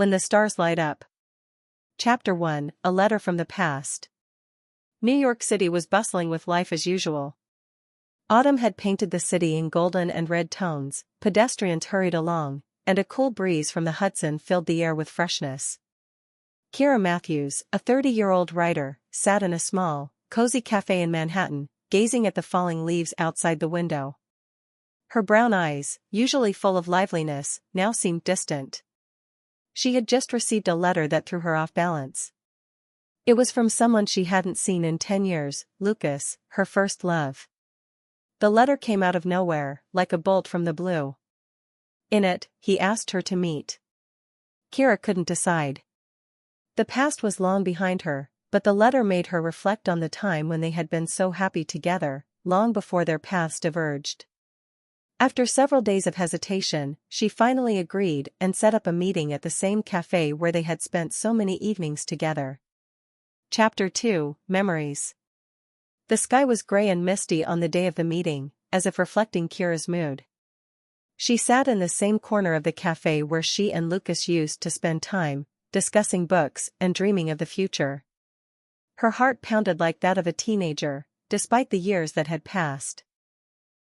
When the Stars Light Up. Chapter 1, A Letter from the Past. New York City was bustling with life as usual. Autumn had painted the city in golden and red tones, pedestrians hurried along, and a cool breeze from the Hudson filled the air with freshness. Kira Matthews, a 30-year-old writer, sat in a small, cozy cafe in Manhattan, gazing at the falling leaves outside the window. Her brown eyes, usually full of liveliness, now seemed distant. She had just received a letter that threw her off balance. It was from someone she hadn't seen in 10 years, Lucas, her first love. The letter came out of nowhere, like a bolt from the blue. In it, he asked her to meet. Kira couldn't decide. The past was long behind her, but the letter made her reflect on the time when they had been so happy together, long before their paths diverged. After several days of hesitation, she finally agreed and set up a meeting at the same cafe where they had spent so many evenings together. Chapter 2, Memories. The sky was gray and misty on the day of the meeting, as if reflecting Kira's mood. She sat in the same corner of the cafe where she and Lucas used to spend time, discussing books and dreaming of the future. Her heart pounded like that of a teenager, despite the years that had passed.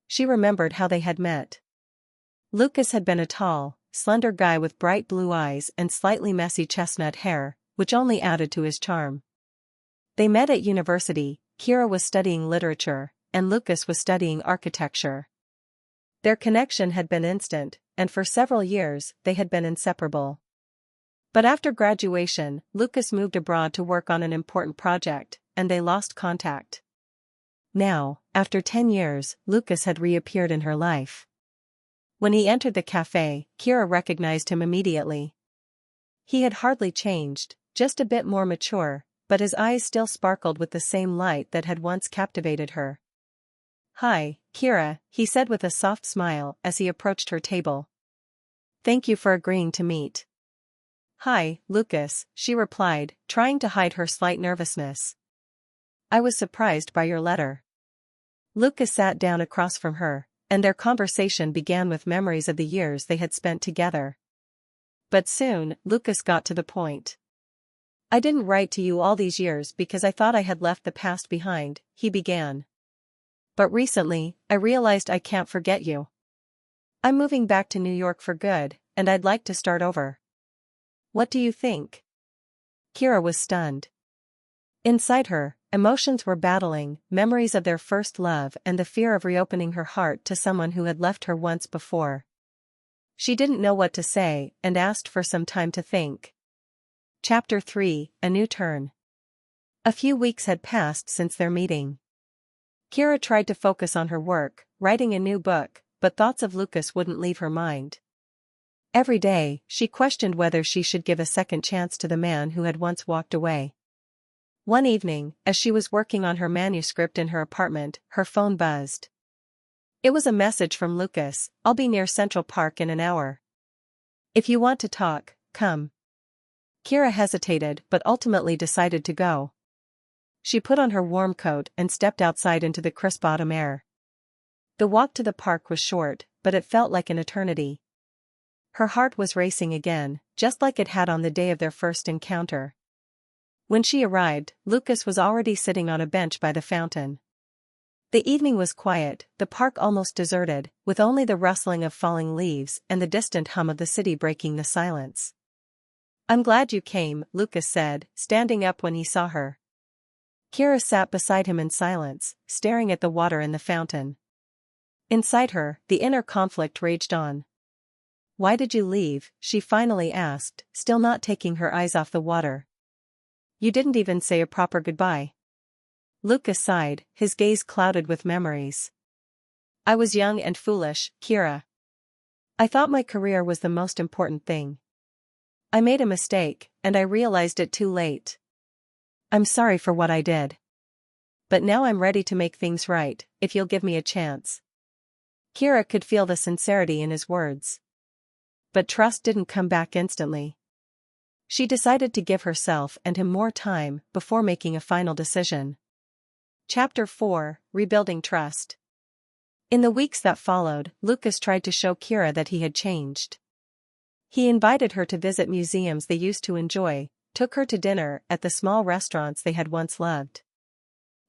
She remembered how they had met. Lucas had been a tall, slender guy with bright blue eyes and slightly messy chestnut hair, which only added to his charm. They met at university. Kira was studying literature, and Lucas was studying architecture. Their connection had been instant, and for several years they had been inseparable. But after graduation, Lucas moved abroad to work on an important project, and they lost contact. Now, after 10 years, Lucas had reappeared in her life. When he entered the cafe, Kira recognized him immediately. He had hardly changed, just a bit more mature, but his eyes still sparkled with the same light that had once captivated her. "Hi, Kira," he said with a soft smile as he approached her table. "Thank you for agreeing to meet." "Hi, Lucas," she replied, trying to hide her slight nervousness. "I was surprised by your letter." Lucas sat down across from her, and their conversation began with memories of the years they had spent together. But soon, Lucas got to the point. "I didn't write to you all these years because I thought I had left the past behind," he began. "But recently, I realized I can't forget you. I'm moving back to New York for good, and I'd like to start over. What do you think?" Kira was stunned. Inside her, emotions were battling, memories of their first love and the fear of reopening her heart to someone who had left her once before. She didn't know what to say and asked for some time to think. Chapter 3, A New Turn. A few weeks had passed since their meeting. Kira tried to focus on her work, writing a new book, but thoughts of Lucas wouldn't leave her mind. Every day, she questioned whether she should give a second chance to the man who had once walked away. One evening, as she was working on her manuscript in her apartment, her phone buzzed. It was a message from Lucas. "I'll be near Central Park in an hour. If you want to talk, come." Kira hesitated but ultimately decided to go. She put on her warm coat and stepped outside into the crisp autumn air. The walk to the park was short, but it felt like an eternity. Her heart was racing again, just like it had on the day of their first encounter. When she arrived, Lucas was already sitting on a bench by the fountain. The evening was quiet, the park almost deserted, with only the rustling of falling leaves and the distant hum of the city breaking the silence. "I'm glad you came," Lucas said, standing up when he saw her. Kira sat beside him in silence, staring at the water in the fountain. Inside her, the inner conflict raged on. "Why did you leave?" she finally asked, still not taking her eyes off the water. "You didn't even say a proper goodbye." Lucas sighed, his gaze clouded with memories. "I was young and foolish, Kira. I thought my career was the most important thing. I made a mistake, and I realized it too late. I'm sorry for what I did. But now I'm ready to make things right, if you'll give me a chance." Kira could feel the sincerity in his words. But trust didn't come back instantly. She decided to give herself and him more time before making a final decision. Chapter 4, Rebuilding Trust. In the weeks that followed, Lucas tried to show Kira that he had changed. He invited her to visit museums they used to enjoy, took her to dinner at the small restaurants they had once loved.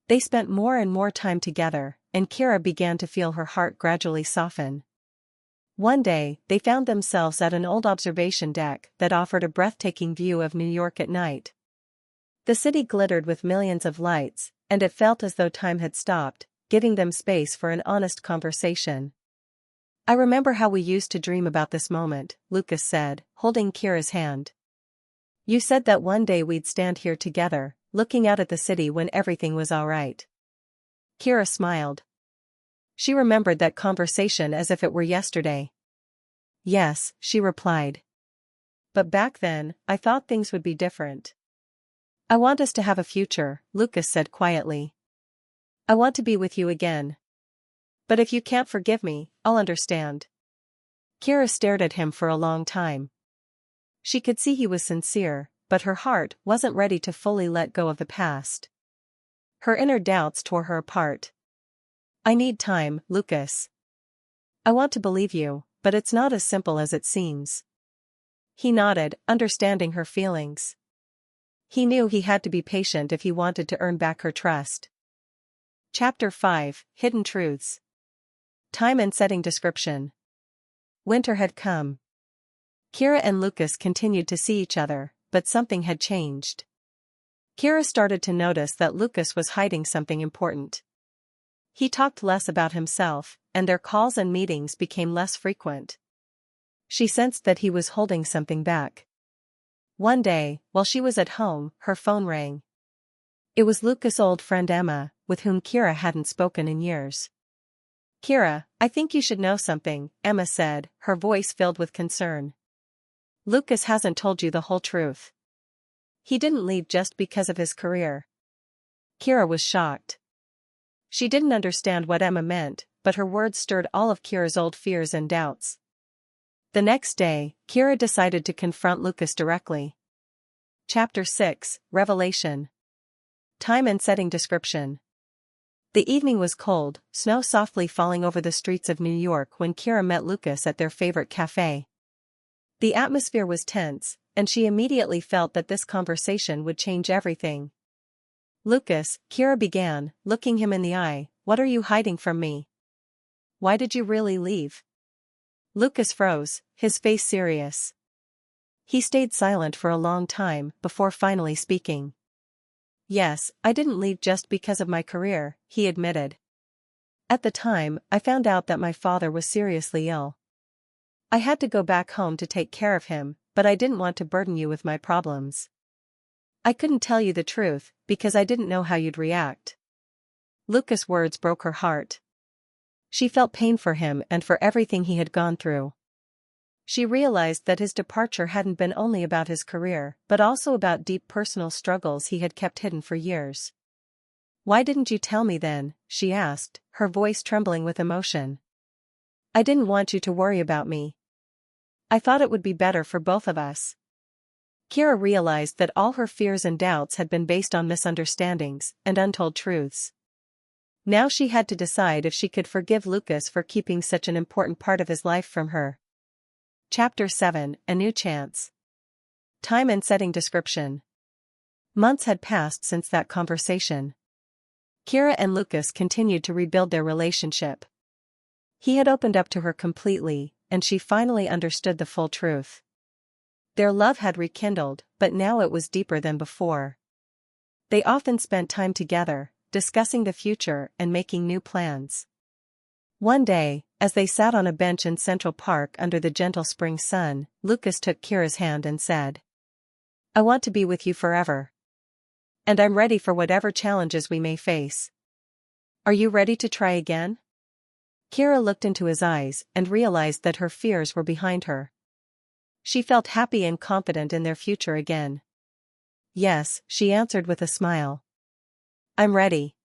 They spent more and more time together, and Kira began to feel her heart gradually soften. One day, they found themselves at an old observation deck that offered a breathtaking view of New York at night. The city glittered with millions of lights, and it felt as though time had stopped, giving them space for an honest conversation. "I remember how we used to dream about this moment," Lucas said, holding Kira's hand. "You said that one day we'd stand here together, looking out at the city when everything was all right." Kira smiled. She remembered that conversation as if it were yesterday. "Yes," she replied. "But back then, I thought things would be different." "I want us to have a future," Lucas said quietly. "I want to be with you again. But if you can't forgive me, I'll understand." Kira stared at him for a long time. She could see he was sincere, but her heart wasn't ready to fully let go of the past. Her inner doubts tore her apart. "I need time, Lucas. I want to believe you, but it's not as simple as it seems." He nodded, understanding her feelings. He knew he had to be patient if he wanted to earn back her trust. Chapter 5, Hidden Truths. Time and setting description. Winter had come. Kira and Lucas continued to see each other, but something had changed. Kira started to notice that Lucas was hiding something important. He talked less about himself, and their calls and meetings became less frequent. She sensed that he was holding something back. One day, while she was at home, her phone rang. It was Lucas' old friend Emma, with whom Kira hadn't spoken in years. "Kira, I think you should know something," Emma said, her voice filled with concern. "Lucas hasn't told you the whole truth. He didn't leave just because of his career." Kira was shocked. She didn't understand what Emma meant, but her words stirred all of Kira's old fears and doubts. The next day, Kira decided to confront Lucas directly. Chapter 6, Revelation. Time and setting description. The evening was cold, snow softly falling over the streets of New York when Kira met Lucas at their favorite cafe. The atmosphere was tense, and she immediately felt that this conversation would change everything. "Lucas," Kira began, looking him in the eye, "what are you hiding from me? Why did you really leave?" Lucas froze, his face serious. He stayed silent for a long time before finally speaking. "Yes, I didn't leave just because of my career," he admitted. "At the time, I found out that my father was seriously ill. I had to go back home to take care of him, but I didn't want to burden you with my problems. I couldn't tell you the truth, because I didn't know how you'd react." Lucas' words broke her heart. She felt pain for him and for everything he had gone through. She realized that his departure hadn't been only about his career, but also about deep personal struggles he had kept hidden for years. "Why didn't you tell me then?" she asked, her voice trembling with emotion. "I didn't want you to worry about me. I thought it would be better for both of us." Kira realized that all her fears and doubts had been based on misunderstandings and untold truths. Now she had to decide if she could forgive Lucas for keeping such an important part of his life from her. Chapter 7, A New Chance. Time and setting description. Months had passed since that conversation. Kira and Lucas continued to rebuild their relationship. He had opened up to her completely, and she finally understood the full truth. Their love had rekindled, but now it was deeper than before. They often spent time together, discussing the future and making new plans. One day, as they sat on a bench in Central Park under the gentle spring sun, Lucas took Kira's hand and said, "I want to be with you forever. And I'm ready for whatever challenges we may face. Are you ready to try again?" Kira looked into his eyes and realized that her fears were behind her. She felt happy and confident in their future again. "Yes," she answered with a smile. "I'm ready."